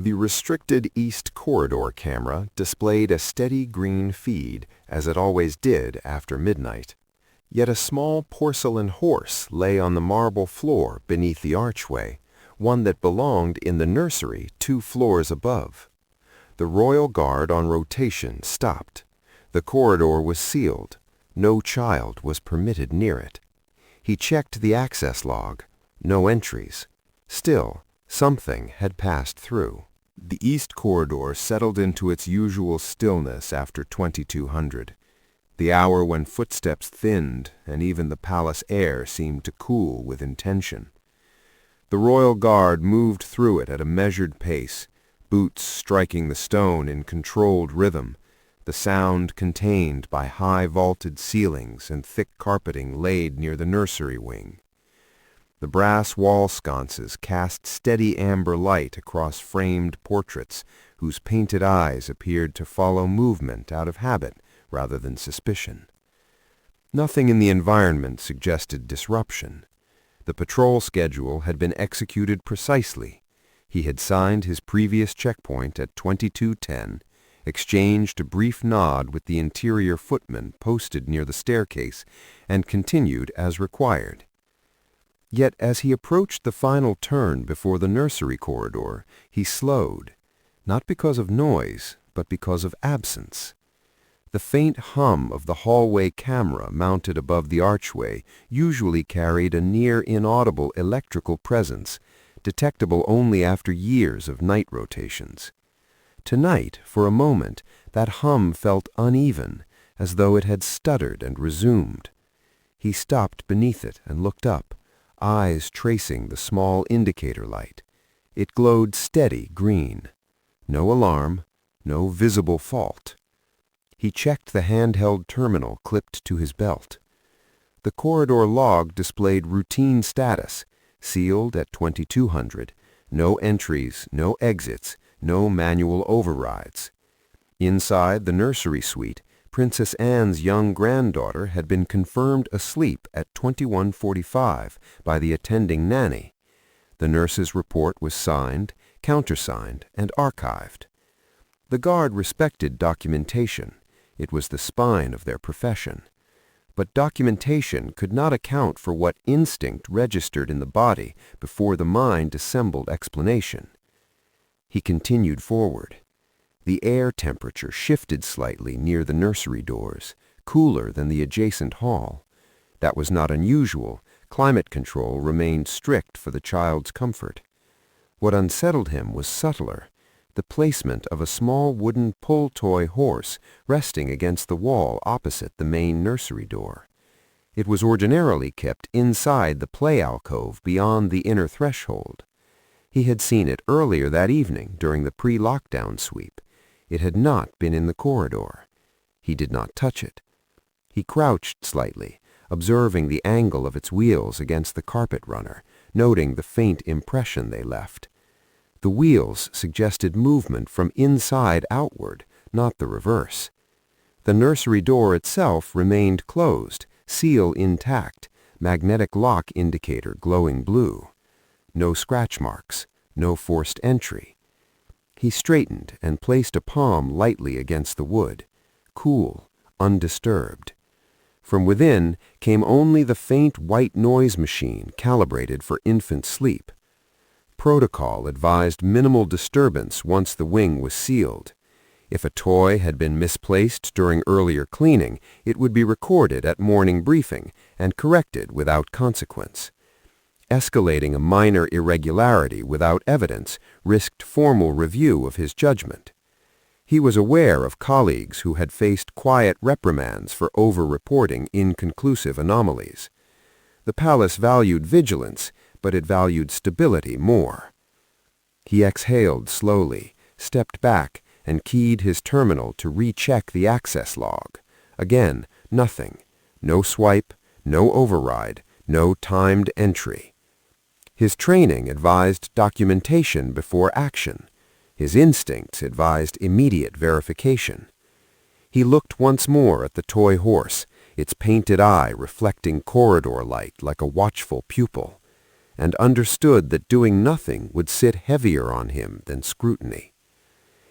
The restricted East Corridor camera displayed a steady green feed, as it always did after midnight. Yet a small porcelain horse lay on the marble floor beneath the archway, one that belonged in the nursery 2 floors above. The royal guard on rotation stopped. The corridor was sealed. No child was permitted near it. He checked the access log. No entries. Still, something had passed through. The East Corridor settled into its usual stillness after 2200, the hour when footsteps thinned and even the palace air seemed to cool with intention. The royal guard moved through it at a measured pace, boots striking the stone in controlled rhythm, the sound contained by high vaulted ceilings and thick carpeting laid near the nursery wing. The brass wall sconces cast steady amber light across framed portraits whose painted eyes appeared to follow movement out of habit rather than suspicion. Nothing in the environment suggested disruption. The patrol schedule had been executed precisely. He had signed his previous checkpoint at 22:10, exchanged a brief nod with the interior footman posted near the staircase, and continued as required. Yet as he approached the final turn before the nursery corridor, he slowed, not because of noise, but because of absence. The faint hum of the hallway camera mounted above the archway usually carried a near inaudible electrical presence, detectable only after years of night rotations. Tonight, for a moment, that hum felt uneven, as though it had stuttered and resumed. He stopped beneath it and looked up, eyes tracing the small indicator light. It glowed steady green. No alarm, no visible fault. He checked the handheld terminal clipped to his belt. The corridor log displayed routine status, sealed at 2200, no entries, no exits, no manual overrides. Inside the nursery suite, Princess Anne's young granddaughter had been confirmed asleep at 21:45 by the attending nanny. The nurse's report was signed, countersigned, and archived. The guard respected documentation. It was the spine of their profession. But documentation could not account for what instinct registered in the body before the mind assembled explanation. He continued forward. The air temperature shifted slightly near the nursery doors, cooler than the adjacent hall. That was not unusual. Climate control remained strict for the child's comfort. What unsettled him was subtler, the placement of a small wooden pull toy horse resting against the wall opposite the main nursery door. It was ordinarily kept inside the play alcove beyond the inner threshold. He had seen it earlier that evening during the pre-lockdown sweep. It had not been in the corridor. He did not touch it. He crouched slightly, observing the angle of its wheels against the carpet runner, noting the faint impression they left. The wheels suggested movement from inside outward, not the reverse. The nursery door itself remained closed, seal intact, magnetic lock indicator glowing blue. No scratch marks, no forced entry. He straightened and placed a palm lightly against the wood, cool, undisturbed. From within came only the faint white noise machine calibrated for infant sleep. Protocol advised minimal disturbance once the wing was sealed. If a toy had been misplaced during earlier cleaning, it would be recorded at morning briefing and corrected without consequence. Escalating a minor irregularity without evidence risked formal review of his judgment. He was aware of colleagues who had faced quiet reprimands for over-reporting inconclusive anomalies. The palace valued vigilance, but it valued stability more. He exhaled slowly, stepped back, and keyed his terminal to recheck the access log. Again, nothing. No swipe, no override, no timed entry. His training advised documentation before action. His instincts advised immediate verification. He looked once more at the toy horse, its painted eye reflecting corridor light like a watchful pupil. and understood that doing nothing would sit heavier on him than scrutiny.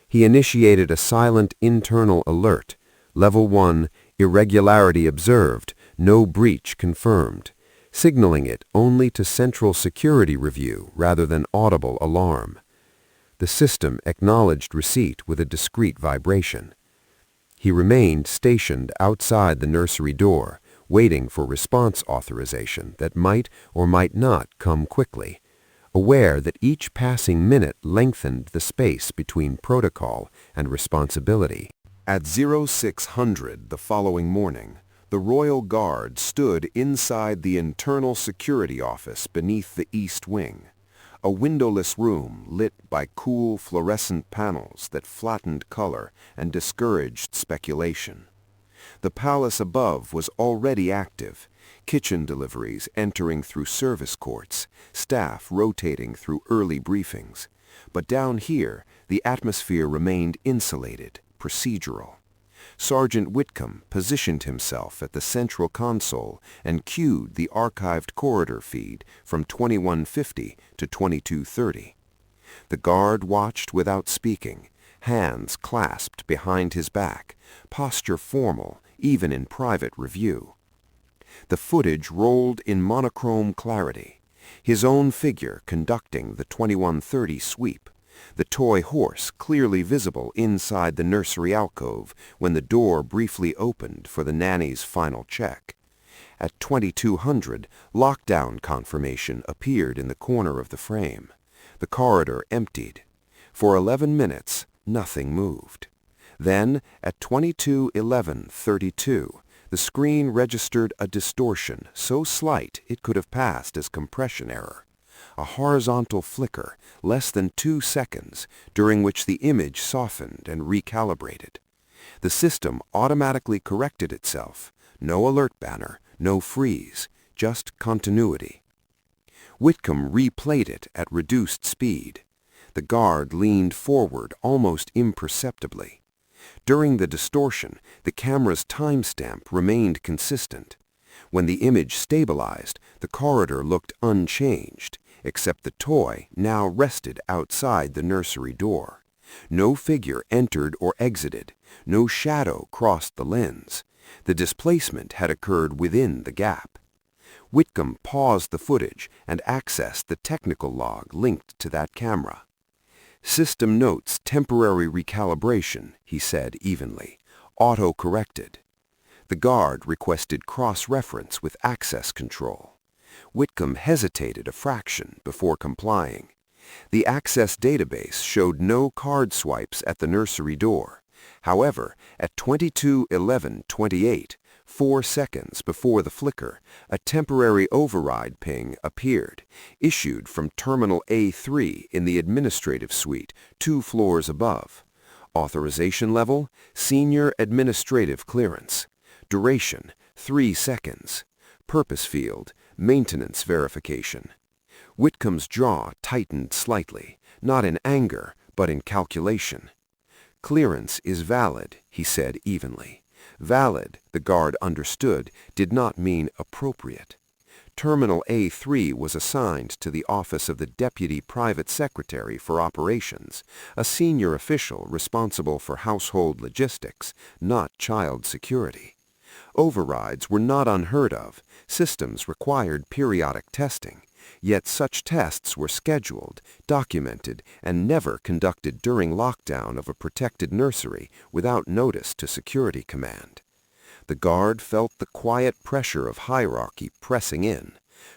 He initiated a silent internal alert. Level 1, irregularity observed, no breach confirmed, signaling it only to Central Security Review rather than audible alarm. The system acknowledged receipt with a discreet vibration. He remained stationed outside the nursery door, waiting for response authorization that might or might not come quickly, aware that each passing minute lengthened the space between protocol and responsibility. At 0600 the following morning, the Royal Guard stood inside the Internal Security Office beneath the East Wing, a windowless room lit by cool fluorescent panels that flattened color and discouraged speculation. The palace above was already active, kitchen deliveries entering through service courts, staff rotating through early briefings. But down here, the atmosphere remained insulated, procedural. Sergeant Whitcomb positioned himself at the central console and cued the archived corridor feed from 2150 to 2230. The guard watched without speaking, hands clasped behind his back, posture formal even in private review. The footage rolled in monochrome clarity, his own figure conducting the 2130 sweep, the toy horse clearly visible inside the nursery alcove when the door briefly opened for the nanny's final check. At 2200, lockdown confirmation appeared in the corner of the frame. The corridor emptied. For 11 minutes, nothing moved. Then, at 22:11:32, the screen registered a distortion so slight it could have passed as compression error. A horizontal flicker, less than 2 seconds, during which the image softened and recalibrated. The system automatically corrected itself. No alert banner, no freeze, just continuity. Whitcomb replayed it at reduced speed. The guard leaned forward almost imperceptibly. During the distortion, the camera's timestamp remained consistent. When the image stabilized, the corridor looked unchanged, except the toy now rested outside the nursery door. No figure entered or exited. No shadow crossed the lens. The displacement had occurred within the gap. Whitcomb paused the footage and accessed the technical log linked to that camera. "System notes temporary recalibration," he said evenly. "Auto-corrected." The guard requested cross-reference with access control. Whitcomb hesitated a fraction before complying. The access database showed no card swipes at the nursery door. However, at 22:11:28, 4 seconds before the flicker, a temporary override ping appeared, issued from Terminal A3 in the administrative suite, 2 floors above. Authorization level, Senior Administrative Clearance. Duration, 3 seconds. Purpose field, Maintenance Verification. Whitcomb's jaw tightened slightly, not in anger, but in calculation. "Clearance is valid," he said evenly. Valid, the guard understood, did not mean appropriate. Terminal A3 was assigned to the office of the Deputy Private Secretary for Operations, a senior official responsible for household logistics, not child security. Overrides were not unheard of. Systems required periodic testing. Yet such tests were scheduled, documented, and never conducted during lockdown of a protected nursery without notice to Security Command. The guard felt the quiet pressure of hierarchy pressing in.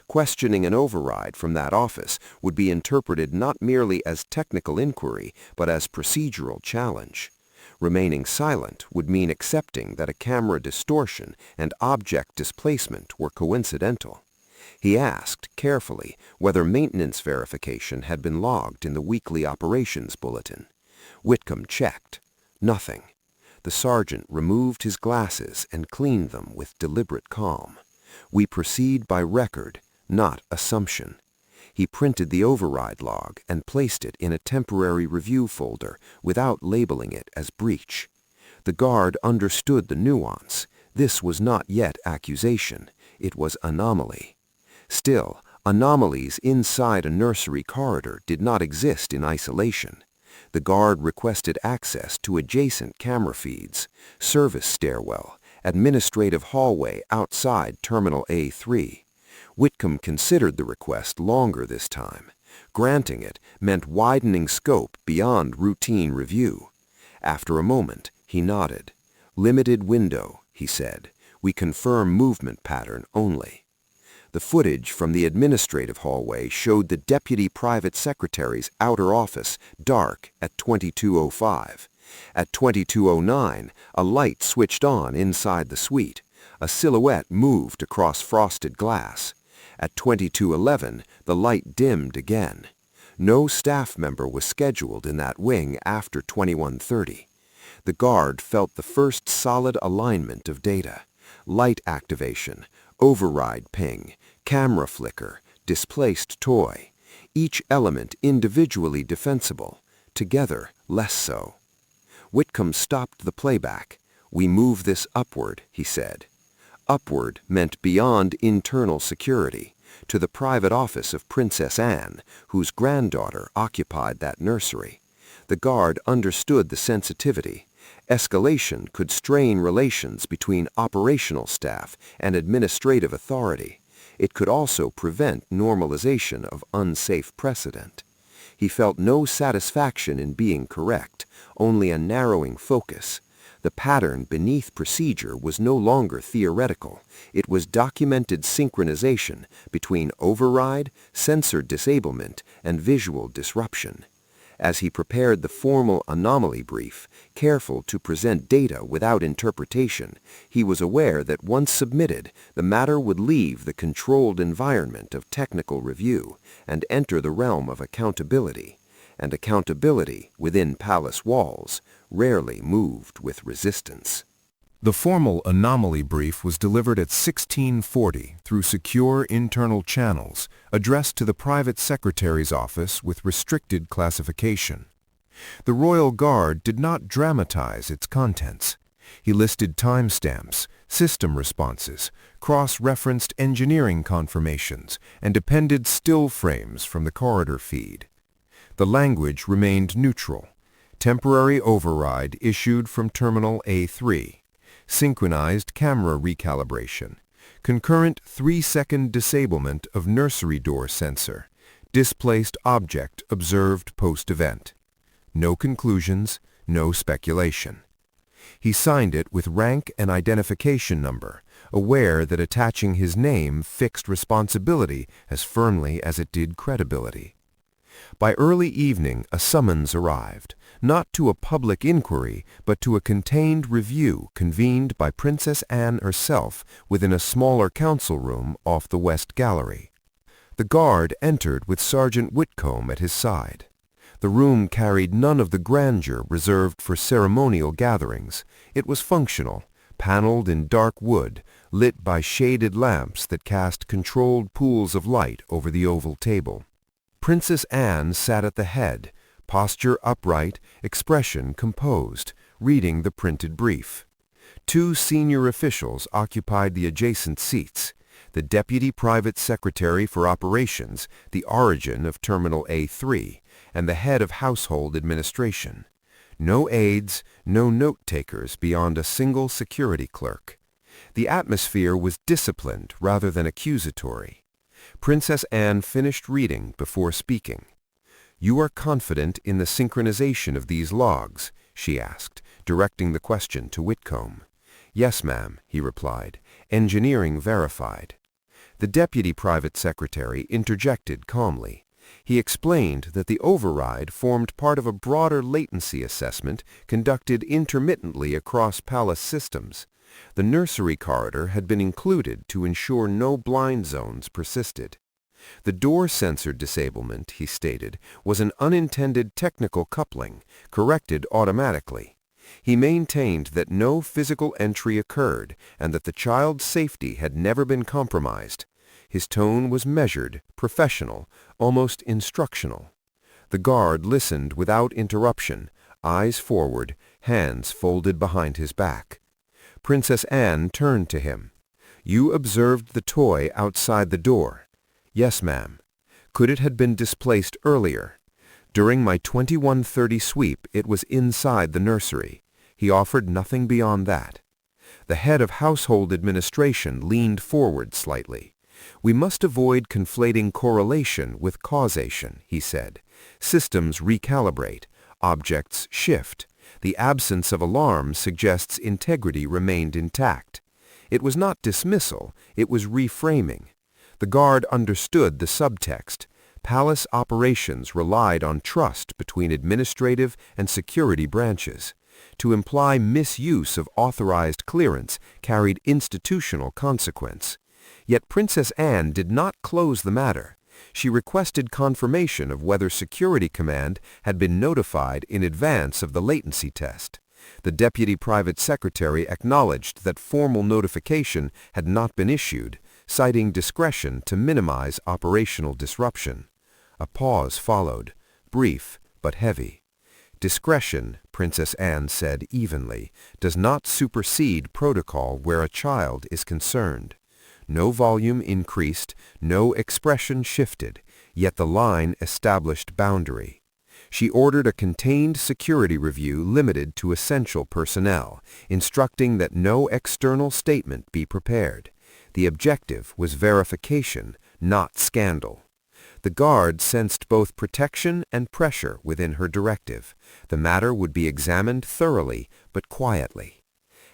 Questioning an override from that office would be interpreted not merely as technical inquiry, but as procedural challenge. Remaining silent would mean accepting that a camera distortion and object displacement were coincidental. He asked, carefully, whether maintenance verification had been logged in the weekly operations bulletin. Whitcomb checked. Nothing. The sergeant removed his glasses and cleaned them with deliberate calm. "We proceed by record, not assumption." He printed the override log and placed it in a temporary review folder without labeling it as breach. The guard understood the nuance. This was not yet accusation. It was anomaly. Still, Anomalies inside a nursery corridor did not exist in isolation. The guard requested access to adjacent camera feeds, service stairwell, administrative hallway outside Terminal A3. Whitcomb considered the request longer this time. Granting it meant widening scope beyond routine review. After a moment, he nodded. "Limited window," he said. "We confirm movement pattern only." The footage from the administrative hallway showed the deputy private secretary's outer office dark at 22:05. At 22:09, a light switched on inside the suite. A silhouette moved across frosted glass. At 22:11, the light dimmed again. No staff member was scheduled in that wing after 21:30. The guard felt the first solid alignment of data. Light activation, override ping, camera flicker, displaced toy. Each element individually defensible, together less so. Whitcomb stopped the playback. "We move this upward," he said. Upward meant beyond internal security, to the private office of Princess Anne, whose granddaughter occupied that nursery. The guard understood the sensitivity. Escalation could strain relations between operational staff and administrative authority. It could also prevent normalization of unsafe precedent. He felt no satisfaction in being correct, only a narrowing focus. The pattern beneath procedure was no longer theoretical. It was documented synchronization between override, sensor disablement, and visual disruption. As he prepared the formal anomaly brief, careful to present data without interpretation, he was aware that once submitted, the matter would leave the controlled environment of technical review and enter the realm of accountability. And accountability within palace walls rarely moved with resistance. The formal anomaly brief was delivered at 1640 through secure internal channels, addressed to the private secretary's office with restricted classification. The Royal Guard did not dramatize its contents. He listed timestamps, system responses, cross-referenced engineering confirmations, and appended still frames from the corridor feed. The language remained neutral. Temporary override issued from Terminal A3. Synchronized camera recalibration. Concurrent 3-second disablement of nursery door sensor. Displaced object observed post-event. No conclusions, no speculation. He signed it with rank and identification number, aware that attaching his name fixed responsibility as firmly as it did credibility. By early evening, a summons arrived, not to a public inquiry, but to a contained review convened by Princess Anne herself within a smaller council room off the West Gallery. The guard entered with Sergeant Whitcomb at his side. The room carried none of the grandeur reserved for ceremonial gatherings. It was functional, paneled in dark wood, lit by shaded lamps that cast controlled pools of light over the oval table. Princess Anne sat at the head, posture upright, expression composed, reading the printed brief. Two senior officials occupied the adjacent seats. The Deputy Private Secretary for Operations, the origin of Terminal A3, and the head of Household Administration. No aides, no note-takers beyond a single security clerk. The atmosphere was disciplined rather than accusatory. Princess Anne finished reading before speaking. "You are confident in the synchronization of these logs?" she asked, directing the question to Whitcomb. "Yes, ma'am," he replied. "Engineering verified." The Deputy Private Secretary interjected calmly. He explained that the override formed part of a broader latency assessment conducted intermittently across palace systems. The nursery corridor had been included to ensure no blind zones persisted. The door sensor disablement, he stated, was an unintended technical coupling, corrected automatically. He maintained that no physical entry occurred and that the child's safety had never been compromised. His tone was measured, professional, almost instructional. The guard listened without interruption, eyes forward, hands folded behind his back. Princess Anne turned to him. "You observed the toy outside the door." Yes, ma'am. Could it have been displaced earlier? During my 21:30 sweep, it was inside the nursery. He offered nothing beyond that. The head of household administration leaned forward slightly. We must avoid conflating correlation with causation, he said. Systems recalibrate. Objects shift. The absence of alarm suggests integrity remained intact. It was not dismissal, it was reframing. The guard understood the subtext. Palace operations relied on trust between administrative and security branches. To imply misuse of authorized clearance carried institutional consequence. Yet Princess Anne did not close the matter. She requested confirmation of whether Security Command had been notified in advance of the latency test. The Deputy Private Secretary acknowledged that formal notification had not been issued, citing discretion to minimize operational disruption. A pause followed, brief but heavy. Discretion, Princess Anne said evenly, does not supersede protocol where a child is concerned. No volume increased, no expression shifted, yet the line established boundary. She ordered a contained security review limited to essential personnel, instructing that no external statement be prepared. The objective was verification, not scandal. The guard sensed both protection and pressure within her directive. The matter would be examined thoroughly, but quietly.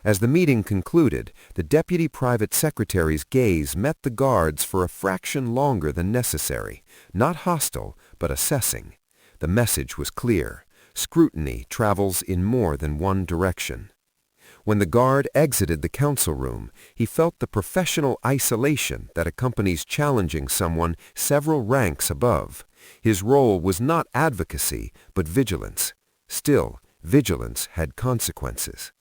As the meeting concluded, the Deputy Private Secretary's gaze met the guard's for a fraction longer than necessary, not hostile, but assessing. The message was clear. Scrutiny travels in more than one direction. When the guard exited the council room, he felt the professional isolation that accompanies challenging someone several ranks above. His role was not advocacy, but vigilance. Still, vigilance had consequences.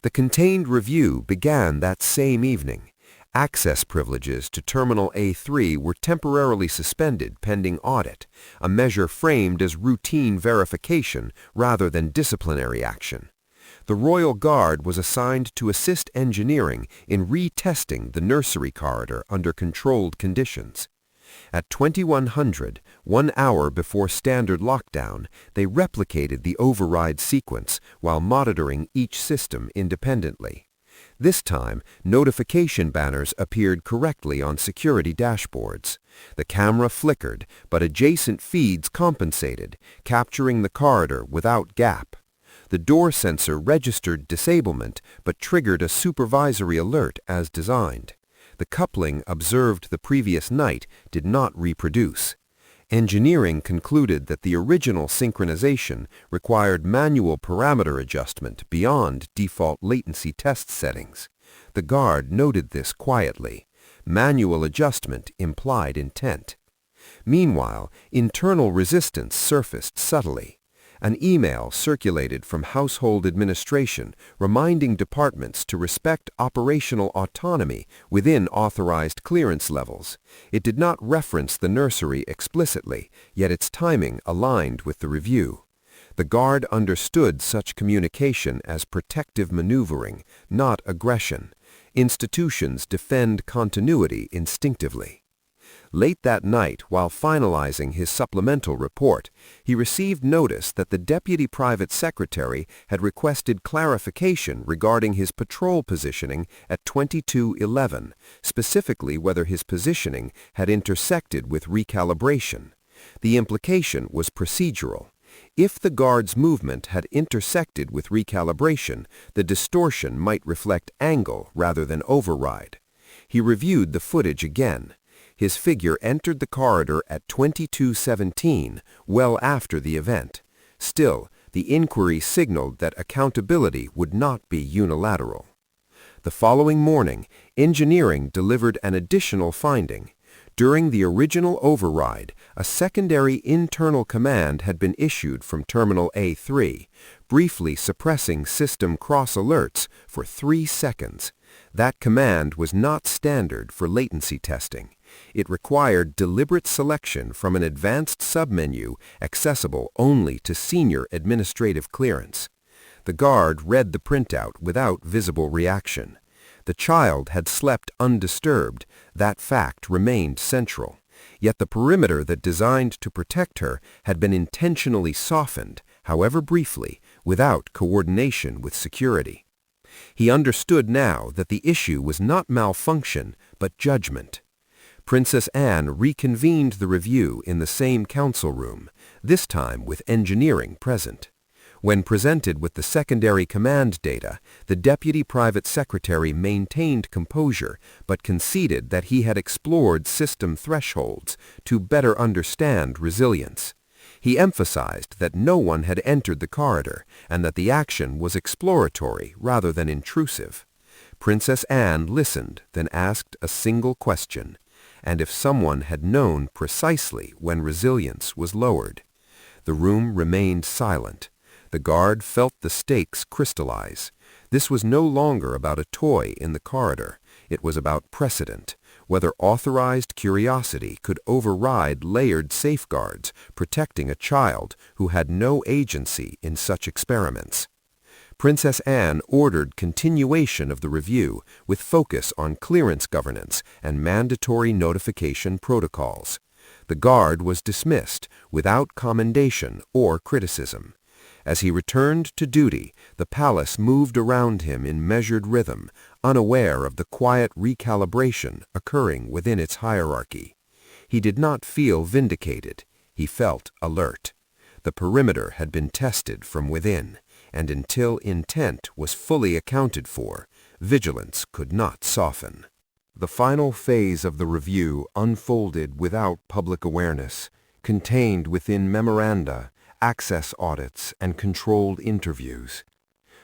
The contained review began that same evening. Access privileges to Terminal A3 were temporarily suspended pending audit, a measure framed as routine verification rather than disciplinary action. The Royal Guard was assigned to assist engineering in retesting the nursery corridor under controlled conditions. At 2100, 1 hour before standard lockdown, they replicated the override sequence while monitoring each system independently. This time, notification banners appeared correctly on security dashboards. The camera flickered, but adjacent feeds compensated, capturing the corridor without gap. The door sensor registered disablement, but triggered a supervisory alert as designed. The coupling observed the previous night did not reproduce. Engineering concluded that the original synchronization required manual parameter adjustment beyond default latency test settings. The guard noted this quietly. Manual adjustment implied intent. Meanwhile, internal resistance surfaced subtly. An email circulated from household administration reminding departments to respect operational autonomy within authorized clearance levels. It did not reference the nursery explicitly, yet its timing aligned with the review. The guard understood such communication as protective maneuvering, not aggression. Institutions defend continuity instinctively. Late that night, while finalizing his supplemental report, he received notice that the Deputy Private Secretary had requested clarification regarding his patrol positioning at 2211, specifically whether his positioning had intersected with recalibration. The implication was procedural. If the guard's movement had intersected with recalibration, the distortion might reflect angle rather than override. He reviewed the footage again. His figure entered the corridor at 2217, well after the event. Still, the inquiry signaled that accountability would not be unilateral. The following morning, engineering delivered an additional finding. During the original override, a secondary internal command had been issued from Terminal A3, briefly suppressing system cross-alerts for 3 seconds. That command was not standard for latency testing. It required deliberate selection from an advanced submenu accessible only to senior administrative clearance. The guard read the printout without visible reaction. The child had slept undisturbed. That fact remained central. Yet the perimeter that designed to protect her had been intentionally softened, however briefly, without coordination with security. He understood now that the issue was not malfunction, but judgment. Princess Anne reconvened the review in the same council room, this time with engineering present. When presented with the secondary command data, the deputy private secretary maintained composure but conceded that he had explored system thresholds to better understand resilience. He emphasized that no one had entered the corridor and that the action was exploratory rather than intrusive. Princess Anne listened, then asked a single question: and if someone had known precisely when resilience was lowered. The room remained silent. The guard felt the stakes crystallize. This was no longer about a toy in the corridor. It was about precedent, whether authorized curiosity could override layered safeguards protecting a child who had no agency in such experiments. Princess Anne ordered continuation of the review with focus on clearance governance and mandatory notification protocols. The guard was dismissed without commendation or criticism. As he returned to duty, the palace moved around him in measured rhythm, unaware of the quiet recalibration occurring within its hierarchy. He did not feel vindicated. He felt alert. The perimeter had been tested from within, and until intent was fully accounted for, vigilance could not soften. The final phase of the review unfolded without public awareness, contained within memoranda, access audits, and controlled interviews.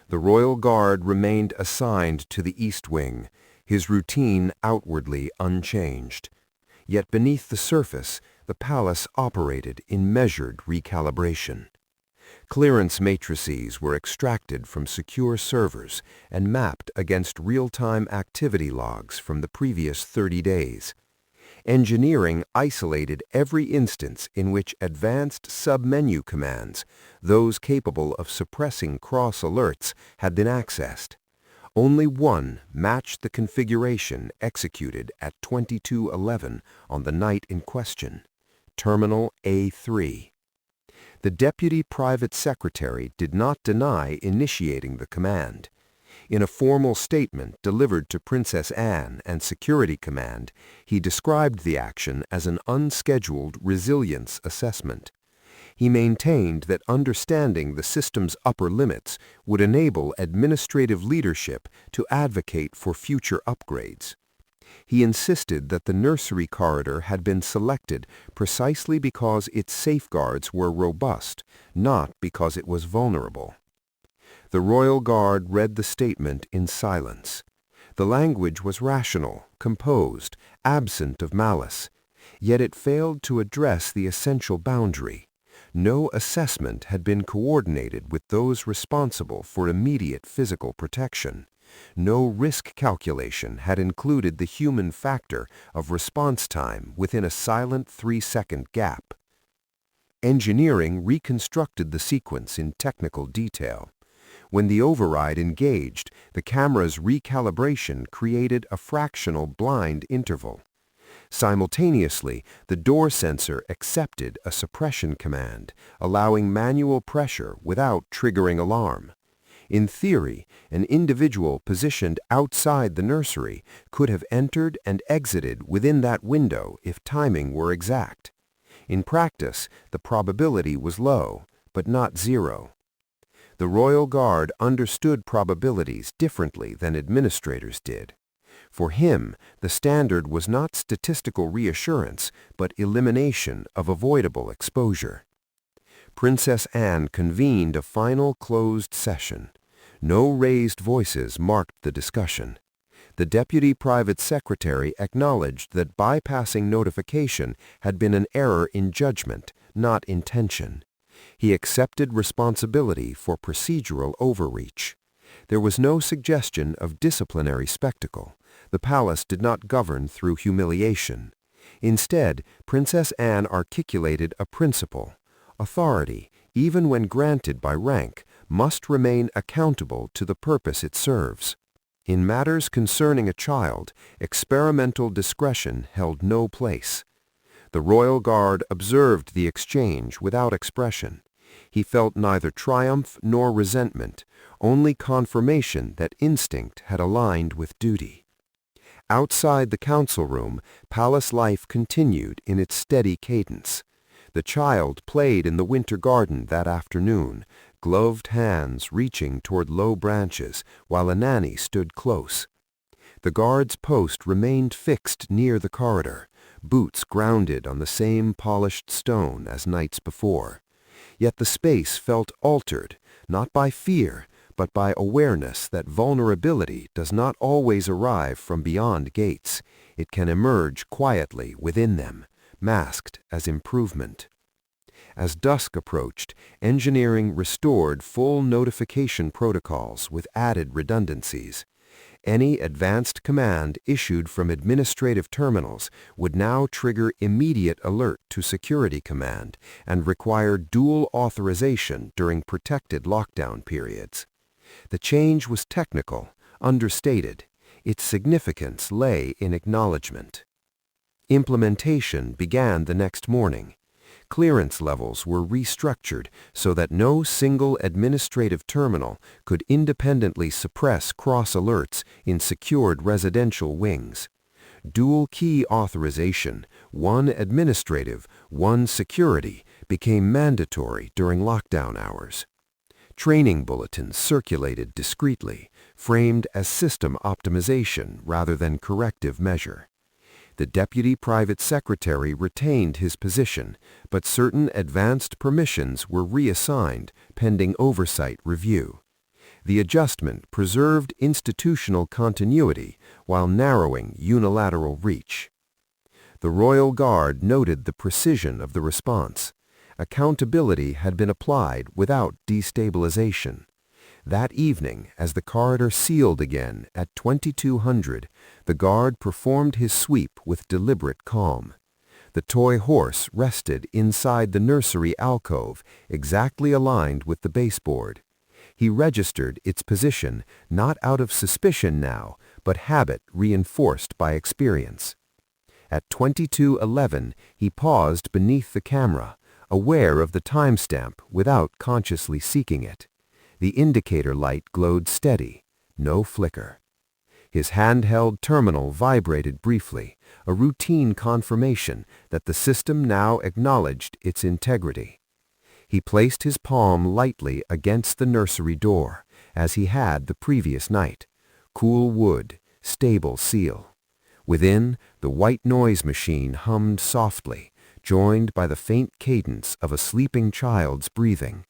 The Royal Guard remained assigned to the East Wing, his routine outwardly unchanged. Yet beneath the surface, the palace operated in measured recalibration. Clearance matrices were extracted from secure servers and mapped against real-time activity logs from the previous 30 days. Engineering isolated every instance in which advanced submenu commands, those capable of suppressing cross alerts, had been accessed. Only one matched the configuration executed at 22:11 on the night in question: Terminal A3. The Deputy Private Secretary did not deny initiating the command. In a formal statement delivered to Princess Anne and Security Command, he described the action as an unscheduled resilience assessment. He maintained that understanding the system's upper limits would enable administrative leadership to advocate for future upgrades. He insisted that the nursery corridor had been selected precisely because its safeguards were robust, not because it was vulnerable. The Royal Guard read the statement in silence. The language was rational, composed, absent of malice, yet it failed to address the essential boundary. No assessment had been coordinated with those responsible for immediate physical protection. No risk calculation had included the human factor of response time within a silent 3-second gap. Engineering reconstructed the sequence in technical detail. When the override engaged, the camera's recalibration created a fractional blind interval. Simultaneously, the door sensor accepted a suppression command, allowing manual pressure without triggering alarm. In theory, an individual positioned outside the nursery could have entered and exited within that window if timing were exact. In practice, the probability was low, but not zero. The Royal Guard understood probabilities differently than administrators did. For him, the standard was not statistical reassurance, but elimination of avoidable exposure. Princess Anne convened a final closed session. No raised voices marked the discussion. The Deputy Private Secretary acknowledged that bypassing notification had been an error in judgment, not intention. He accepted responsibility for procedural overreach. There was no suggestion of disciplinary spectacle. The palace did not govern through humiliation. Instead, Princess Anne articulated a principle. Authority, even when granted by rank, must remain accountable to the purpose it serves. In matters concerning a child, experimental discretion held no place. The royal guard observed the exchange without expression. He felt neither triumph nor resentment, only confirmation that instinct had aligned with duty. Outside the council room, palace life continued in its steady cadence. The child played in the winter garden that afternoon, gloved hands reaching toward low branches while a nanny stood close. The guard's post remained fixed near the corridor, boots grounded on the same polished stone as nights before. Yet the space felt altered, not by fear, but by awareness that vulnerability does not always arrive from beyond gates. It can emerge quietly within them, masked as improvement. As dusk approached, engineering restored full notification protocols with added redundancies. Any advanced command issued from administrative terminals would now trigger immediate alert to Security Command and require dual authorization during protected lockdown periods. The change was technical, understated. Its significance lay in acknowledgement. Implementation began the next morning. Clearance levels were restructured so that no single administrative terminal could independently suppress cross-alerts in secured residential wings. Dual key authorization, one administrative, one security, became mandatory during lockdown hours. Training bulletins circulated discreetly, framed as system optimization rather than corrective measure. The deputy private secretary retained his position, but certain advanced permissions were reassigned pending oversight review. The adjustment preserved institutional continuity while narrowing unilateral reach. The Royal Guard noted the precision of the response. Accountability had been applied without destabilization. That evening, as the corridor sealed again at 2200, the guard performed his sweep with deliberate calm. The toy horse rested inside the nursery alcove, exactly aligned with the baseboard. He registered its position not out of suspicion now, but habit reinforced by experience. At 2211, he paused beneath the camera, aware of the timestamp without consciously seeking it. The indicator light glowed steady, no flicker. His handheld terminal vibrated briefly, a routine confirmation that the system now acknowledged its integrity. He placed his palm lightly against the nursery door, as he had the previous night. Cool wood, stable seal. Within, the white noise machine hummed softly, joined by the faint cadence of a sleeping child's breathing.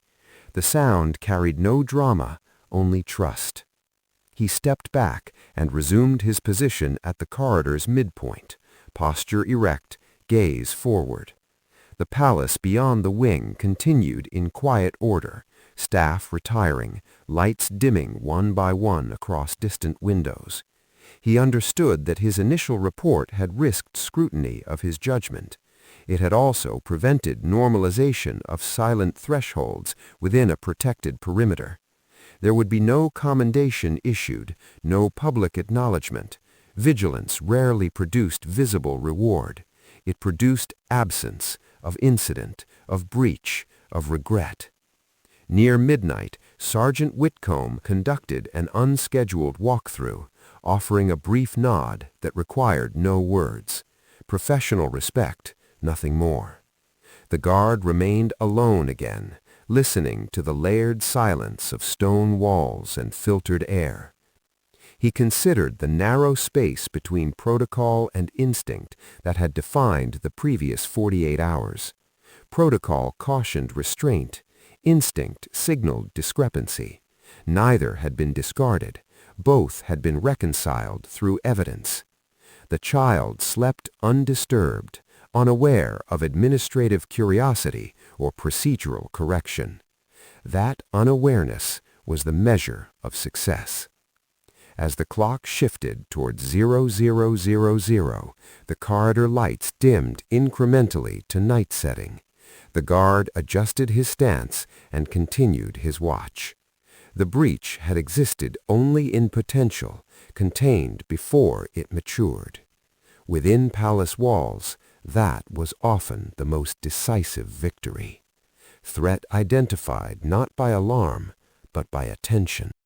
The sound carried no drama, only trust. He stepped back and resumed his position at the corridor's midpoint, posture erect, gaze forward. The palace beyond the wing continued in quiet order, staff retiring, lights dimming one by one across distant windows. He understood that his initial report had risked scrutiny of his judgment. It had also prevented normalization of silent thresholds within a protected perimeter. There would be no commendation issued, no public acknowledgement. Vigilance rarely produced visible reward. It produced absence of incident, of breach, of regret. Near midnight, Sergeant Whitcomb conducted an unscheduled walkthrough, offering a brief nod that required no words. Professional respect, nothing more. The guard remained alone again, listening to the layered silence of stone walls and filtered air. He considered the narrow space between protocol and instinct that had defined the previous 48 hours. Protocol cautioned restraint. Instinct signaled discrepancy. Neither had been discarded. Both had been reconciled through evidence. The child slept undisturbed, unaware of administrative curiosity or procedural correction. That unawareness was the measure of success. As the clock shifted towards 0000, the corridor lights dimmed incrementally to night setting. The guard adjusted his stance and continued his watch. The breach had existed only in potential, contained before it matured. Within palace walls, That was often the most decisive victory. Threat identified not by alarm, but by attention.